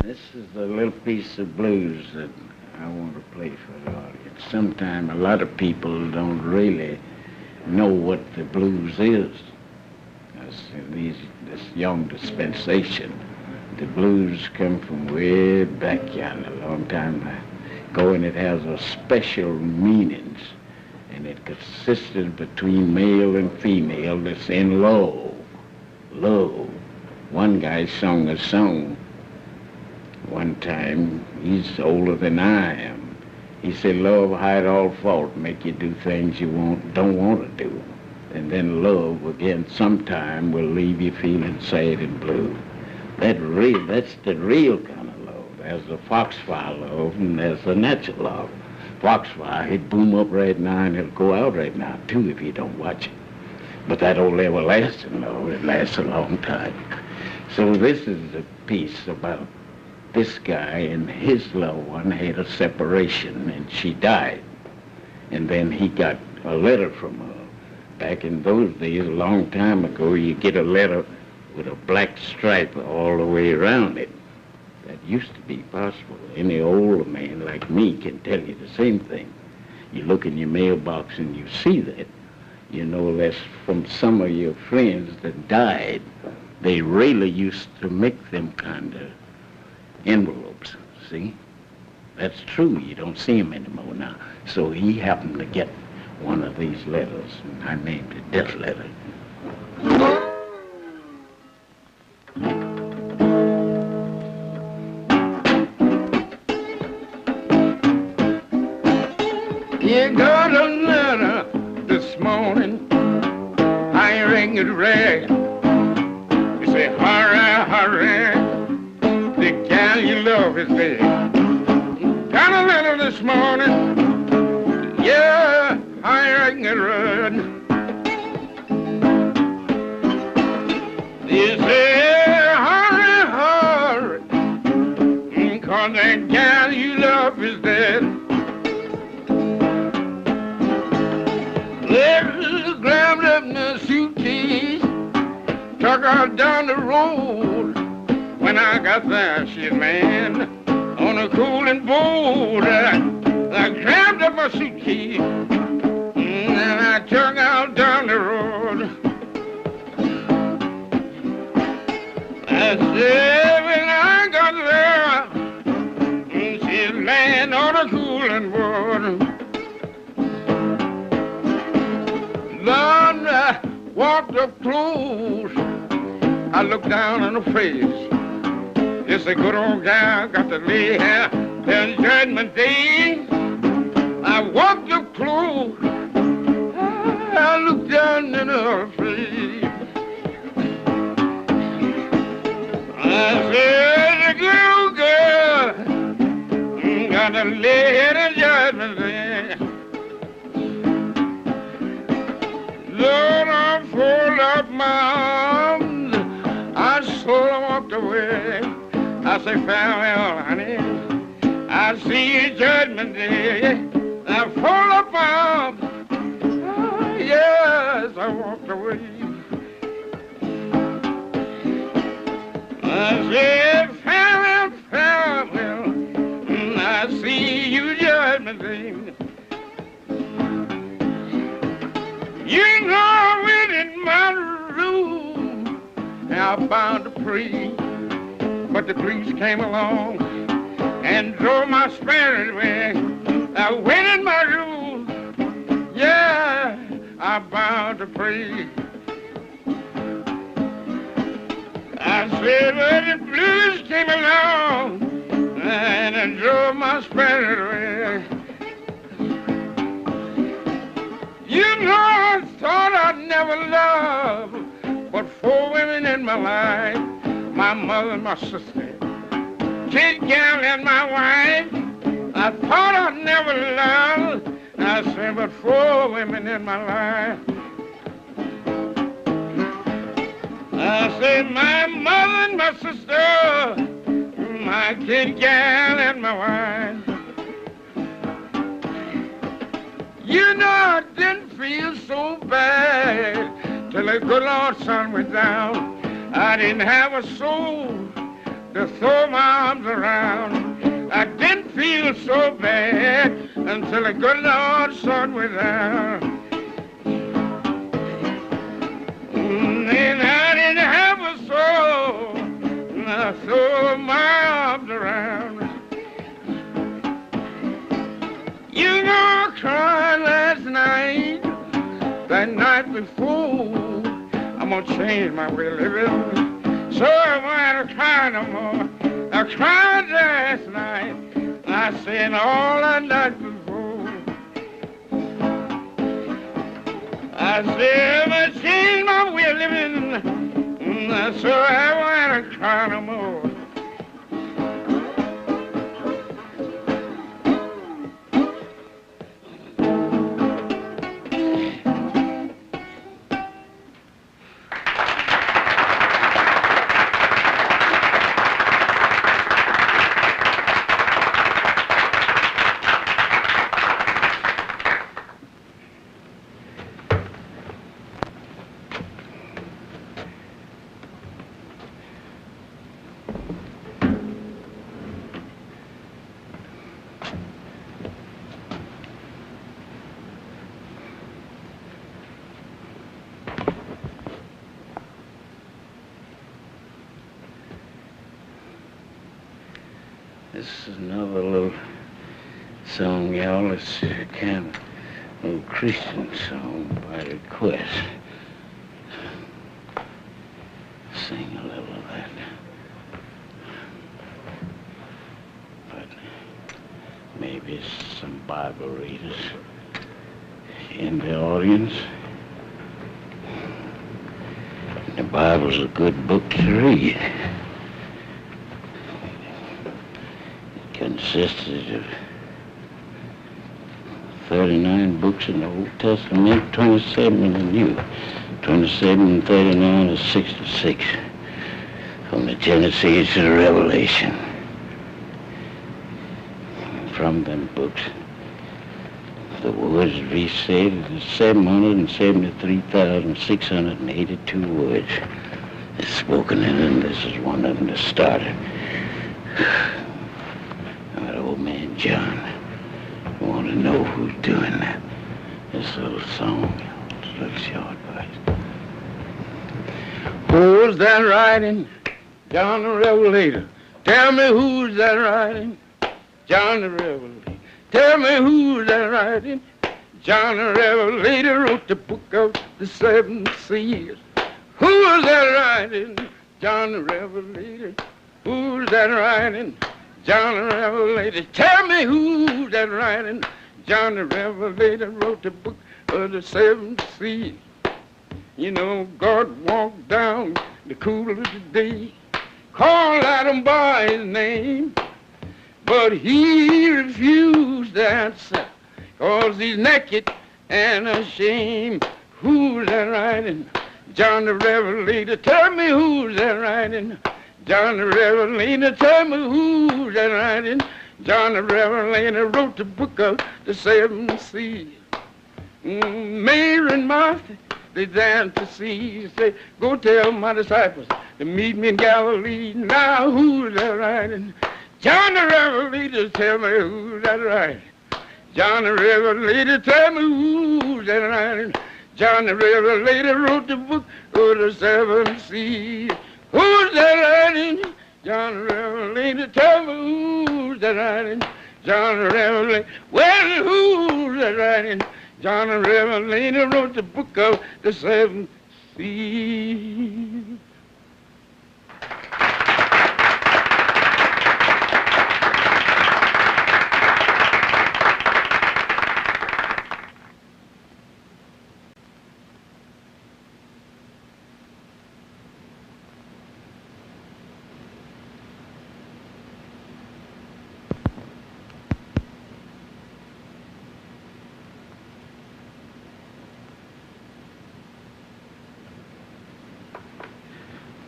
This is a little piece of blues that I want to play for the audience. Sometimes a lot of people don't really know what the blues is. This young dispensation, the blues come from way back yonder, a long time ago, and it has a special meanings, and it consisted between male and female that's in love. Love. One guy sung a song one time. He's older than I am. He said, love hide all fault, make you do things you don't want to do. And then love, again, sometime will leave you feeling sad and blue. That's the real kind of love. There's the foxfire love and there's the natural love. Foxfire, it'd boom up right now and it'll go out right now, too, if you don't watch it. But that old everlasting love, it lasts a long time. So this is a piece about this guy and his loved one had a separation and she died. And then he got a letter from her. Back in those days, a long time ago, you get a letter with a black stripe all the way around it. That used to be possible. Any older man like me can tell you the same thing. You look in your mailbox and you see that. You know that's from some of your friends that died. They really used to make them kind of envelopes, see? That's true. You don't see them anymore now. So he happened to get one of these letters, and I named it Death Letter. You got a letter this morning, I ring it red. You say, hurry, hurry, the gal you love is dead. Got a letter this morning, yeah, I ring it red. You say, hurry, hurry, 'cause that gal you love is dead. Let's grabbed up in a suitcase, took her down the road. When I got there, she land on a cooling boat. I grabbed up my suitcase and I took out down the road. I said when I got there, she land on a cooling boat. Lord, I walked up close. I looked down on her face. It's a good old gal got to lay here till Judgment Day. I walked up close. I looked down in her face. I said, the good old girl got to lay here till Judgment Day. Lord, I fold up my arms, I sort of walked away. I say, farewell, honey, I see you Judgment Day. I fold up my arms, oh, yes, I walked away. I said, farewell, farewell, I see you Judgment Day. You know I went in my room and I bound to pray, but the police came along and drove my spirit away. I went in my room, yeah, I bound to pray. I said, but the blues came along and drove my spirit away. You know, I thought I'd never love but 4 women in my life. My mother and my sister, Kid Gal and my wife. I thought I'd never love, I said, but 4 women in my life. I said, my mother and my sister, my Kid Gal and my wife. You know, I didn't feel so bad till the good Lord's sun went down. I didn't have a soul to throw my arms around. I didn't feel so bad until the good Lord sought me down. And I didn't have a soul, and I threw my arms around. You know I cried last night, that night before. I'm gonna change my way of living, so I won't have to cry no more. I cried last night, I said all that night before. I said I changed my way of living, so I won't have to cry no more. This is another little song, y'all. It's kind of a little Christian song by request. Sing a little of that. But maybe some Bible readers in the audience. The Bible's a good book to read. Consisted of 39 books in the Old Testament, 27 in the New. 27 and 39 is 66. From the Genesis to the Revelation. From them books, the words restated is 773,682 words. It's spoken in, and this is one of them that started. Old man John, you want to know who's doing that? This little song, it's a little short voice. Who's that writing? John the Revelator. Tell me who's that writing? John the Revelator. Tell me who's that writing? John the Revelator wrote the book of the seven seals. Who's that writing? John the Revelator. Who's that writing? John the Revelator. Tell me who's that writing? John the Revelator wrote the book of the seven seals. You know, God walked down the cool of the day, called Adam by his name, but he refused to answer, 'cause he's naked and ashamed. Who's that writing? John the Revelator. Tell me who's that writing? John the Revelator. Tell me who's that writing? John the Revelator wrote the book of the seven seals. Mary and Martha, they danced to see. Say, go tell my disciples to meet me in Galilee. Now who's that writing? John the Revelator. Tell me who's that writing? John the Revelator. Tell me who's that writing? John the Revelator wrote the book of the seven seals. Who's that writing? John the Revelator. Tell me who's that writing? John the Revelator. Well, who's that writing? John the Revelator wrote the book of the seven seals.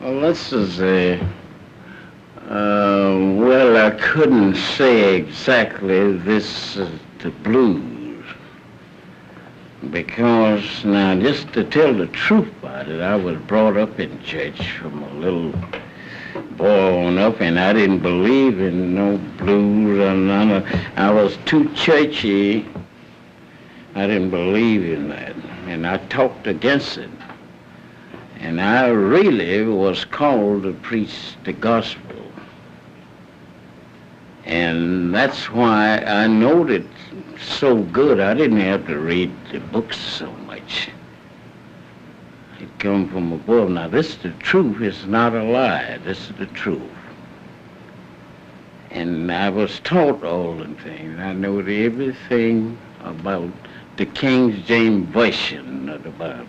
Well, this is well, I couldn't say exactly this is the blues, because now, just to tell the truth about it, I was brought up in church from a little boy on up, and I didn't believe in no blues or none of. I was too churchy. I didn't believe in that, and I talked against it. And I really was called to preach the gospel. And that's why I knowed it so good. I didn't have to read the books so much. It come from above. Now this is the truth. It's not a lie. This is the truth. And I was taught all the things. I know everything about the King James Version of the Bible.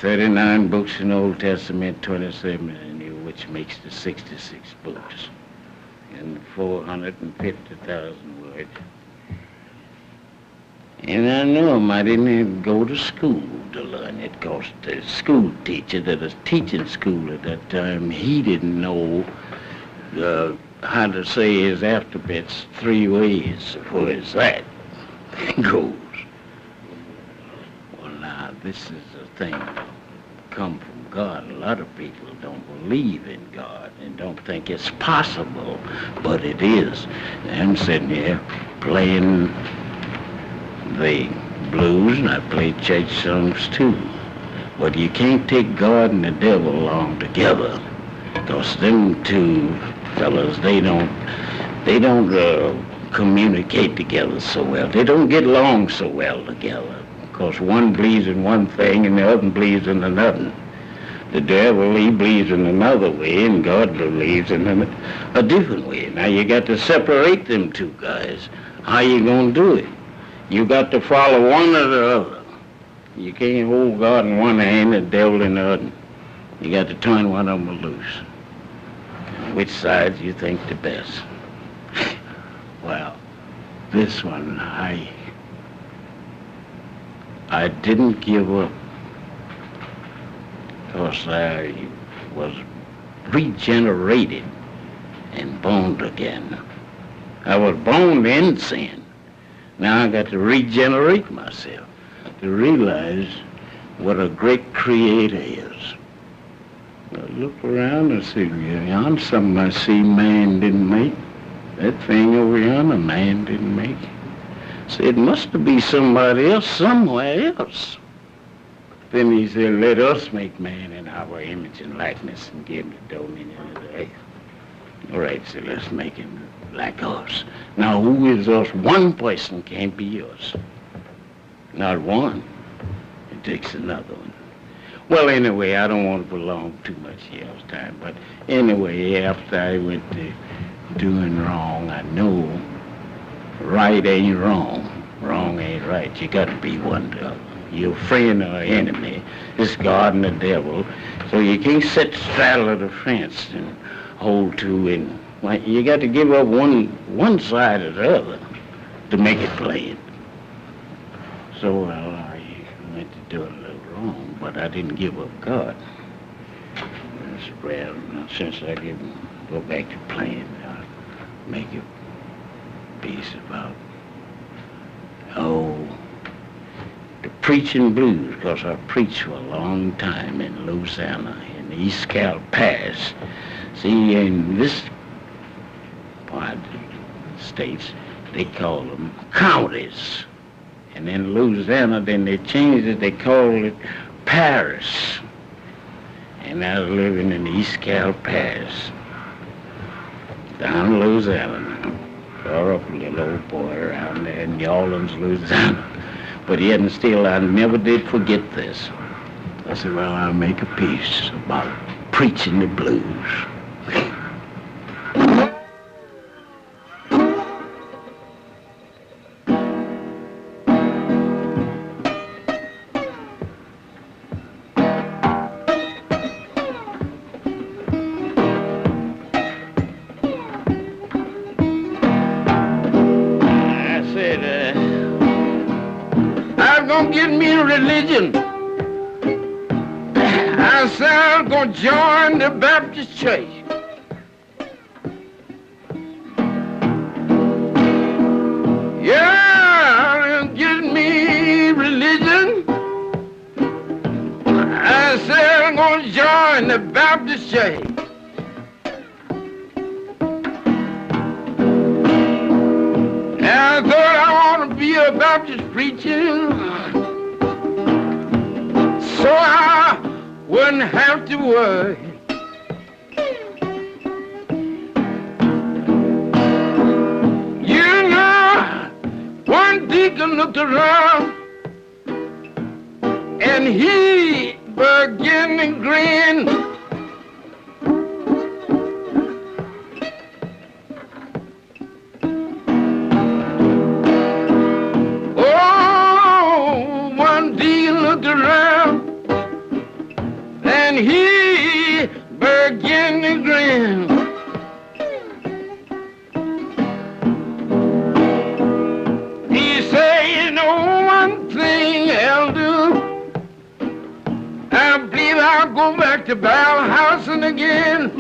39 books in the Old Testament, 27 in the New, which makes the 66 books. And 450,000 words. And I know him. I didn't even go to school to learn it, because the school teacher that was teaching school at that time, he didn't know how to say his alphabets 3 ways as far as that goes. Well, now, this is a thing that come from God. A lot of people don't believe in God and don't think it's possible, but it is. And I'm sitting here playing the blues, and I play church songs too. But you can't take God and the devil along together, because them two fellas, they don't communicate together so well. They don't get along so well together, because one believes in one thing and the other believes in another. The devil, he believes in another way, and God believes in a different way. Now you got to separate them two guys. How you gonna do it? You got to follow one or the other. You can't hold God in one hand and the devil in the other. You got to turn one of them loose. Which side you think the best? Well, this one, I didn't give up, because I was regenerated and born again. I was born in sin. Now I got to regenerate myself, to realize what a great creator is. I look around and see, yonder something I see man didn't make. That thing over yonder, man didn't make. So it must be somebody else somewhere else. Then he said, let us make man in our image and likeness and give him the dominion of the earth. All right, so let's make him like us. Now, who is us? One person can't be us. Not one. It takes another one. Well, anyway, I don't want to prolong too much here all the time, but anyway, after I went to doing wrong, I know right ain't wrong. Wrong ain't right. You got to be one to the other. Your friend or enemy is God and the devil, so you can't sit straddle of the fence and hold to, and you got to give up one side or the other to make it plain. So, well, I went to do it a little wrong, but I didn't give up God. Well, since I didn't go back to playing, I'll make a piece about, the preaching blues, because I preached for a long time in Louisiana, in the East Cal Pass. See, in this part of the states, they call them counties. And in Louisiana, then they changed it, they called it parish. And I was living in the East Cal Pass, down in Louisiana now. Saw a little old boy around there in New Orleans, Louisiana. But yet and still, I never did forget this. I said, well, I'll make a piece about preaching the blues. Get me a religion. I said I'm gonna join the Baptist Church. Yeah, get me religion. I said I'm gonna join the the Baptist church. And I thought I want to be a Baptist preacher, so I wouldn't have to worry. You know, one deacon looked around and he began to grin. Oh, one deacon looked around and he began to grin. He said, you know one thing, Elder, I believe I'll go back to Ballhausen again.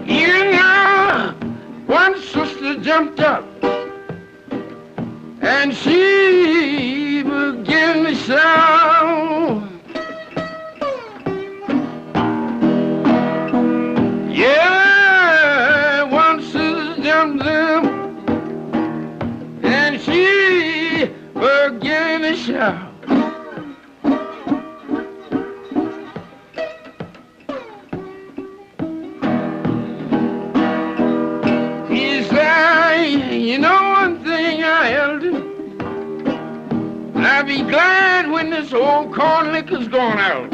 You know, one sister jumped up and she began to shout. Yeah, one sister jumped up and she began to shout. He said, you know one thing, Elder, I'll be glad when this old corn liquor's gone out.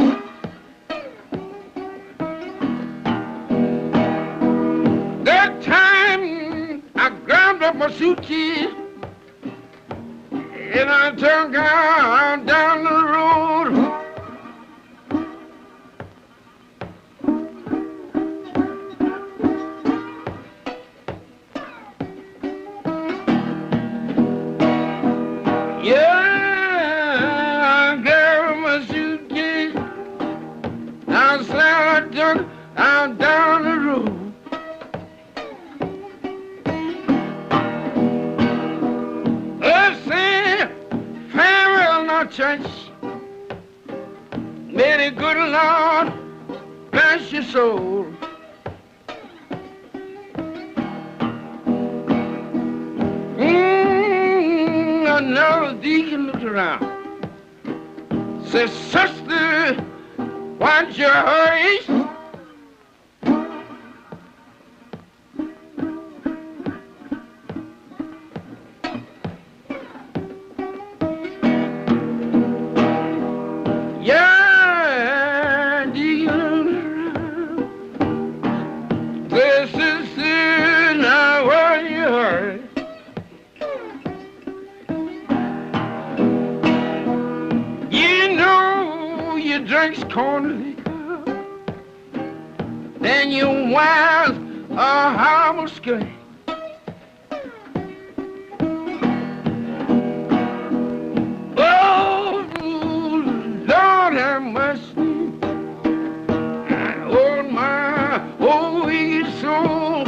That time I grabbed up my suitcase and I took down the road. Yeah, I grabbed my suitcase. I said I took down the road. Church, may the good Lord bless your soul. Another deacon looked around, said, sister, why'd you hurry? Drinks corn liquor, then your wife's a horrible skank. Oh, Lord have mercy on my old wicked soul.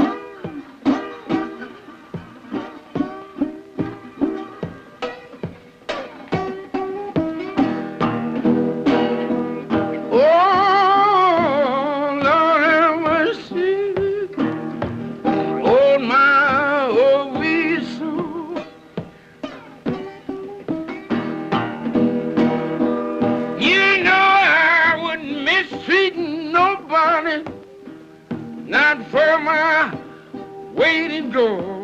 Not for my waiting door.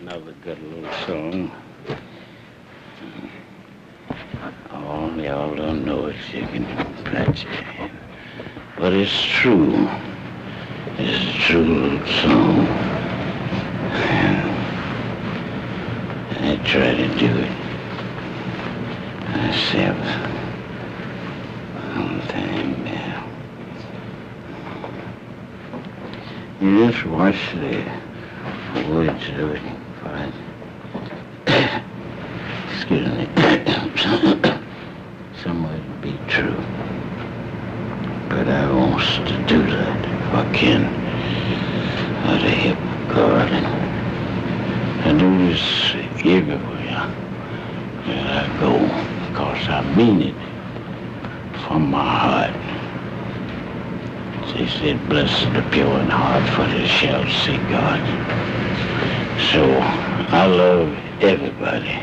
Another good little song. Oh, y'all don't know it, you can patch it. But it's true. It's a true little song. And I try to do it myself. You just watch the words of it. Fine. Excuse me. Some of it be true. But I wants to do that if I can. Out of hip garden. I do this everywhere that I go, because I mean it from my heart. They said, blessed the pure in heart, for they shall see God. So I love everybody.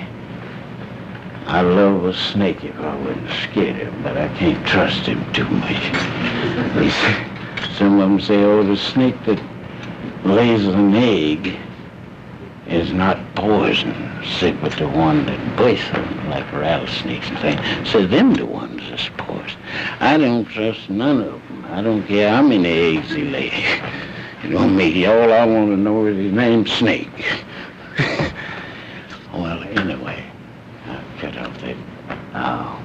I love a snake if I wouldn't scare him, but I can't trust him too much. Some of them say, oh, the snake that lays an egg is not poison, say, but the one that bites them, like rattlesnakes and things, so them the ones that's poison. I don't trust none of them. I don't care how many eggs he lays. You know me, all I want to know is his name's Snake. Well, anyway, I'll cut off that. Now,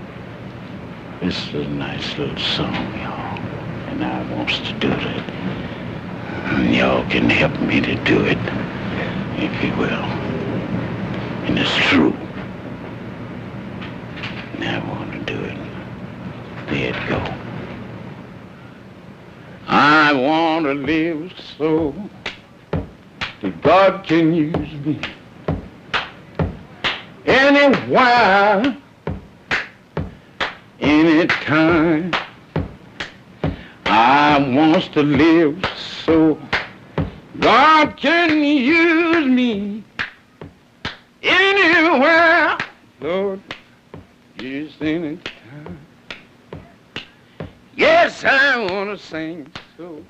this is a nice little song, y'all, and I wants to do that. And y'all can help me to do it, if you will. And it's true. And I want to do it. There it go. I want to live so that God can use me anywhere, anytime. I want to live so God can use me anywhere, Lord, yes, anytime. Yes, I want to sing so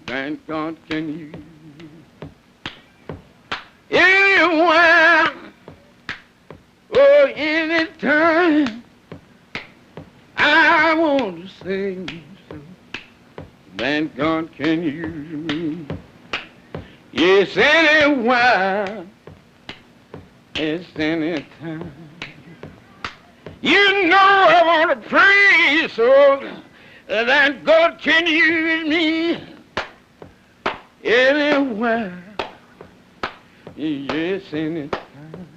that God can use me anywhere, or anytime. I want to sing so that God can use me. Yes, anywhere, yes, anytime. You know I want to pray so that God can use me anywhere, yes, anytime.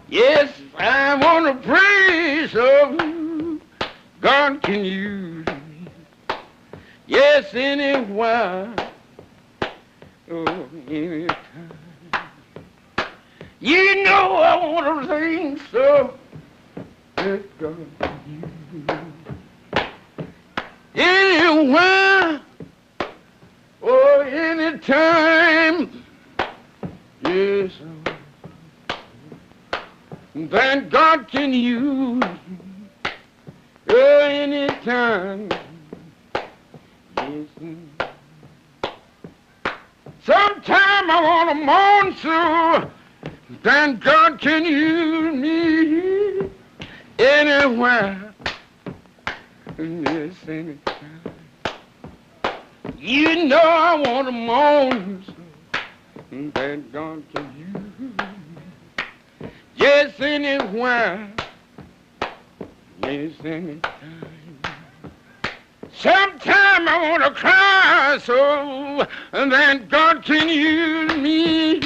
Yes, I want to pray so God can use me, yes, anywhere, oh, anytime. You know I want to sing so that God can use me anywhere, or anytime. Yes, that God can use me, or anytime. Yes. Sometime I want to mourn so that God can use me anywhere, yes, anytime. You know I want to mourn so that God can use me, yes, anywhere, yes, anytime. Sometime I want to cry so that God can use me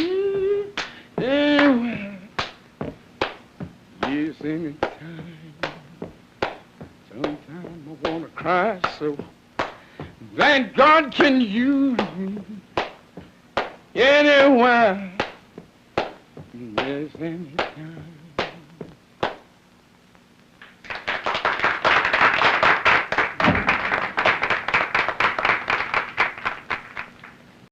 anywhere, yes, anytime. Sometime I want to cry so that God can use me anywhere, yes, anytime.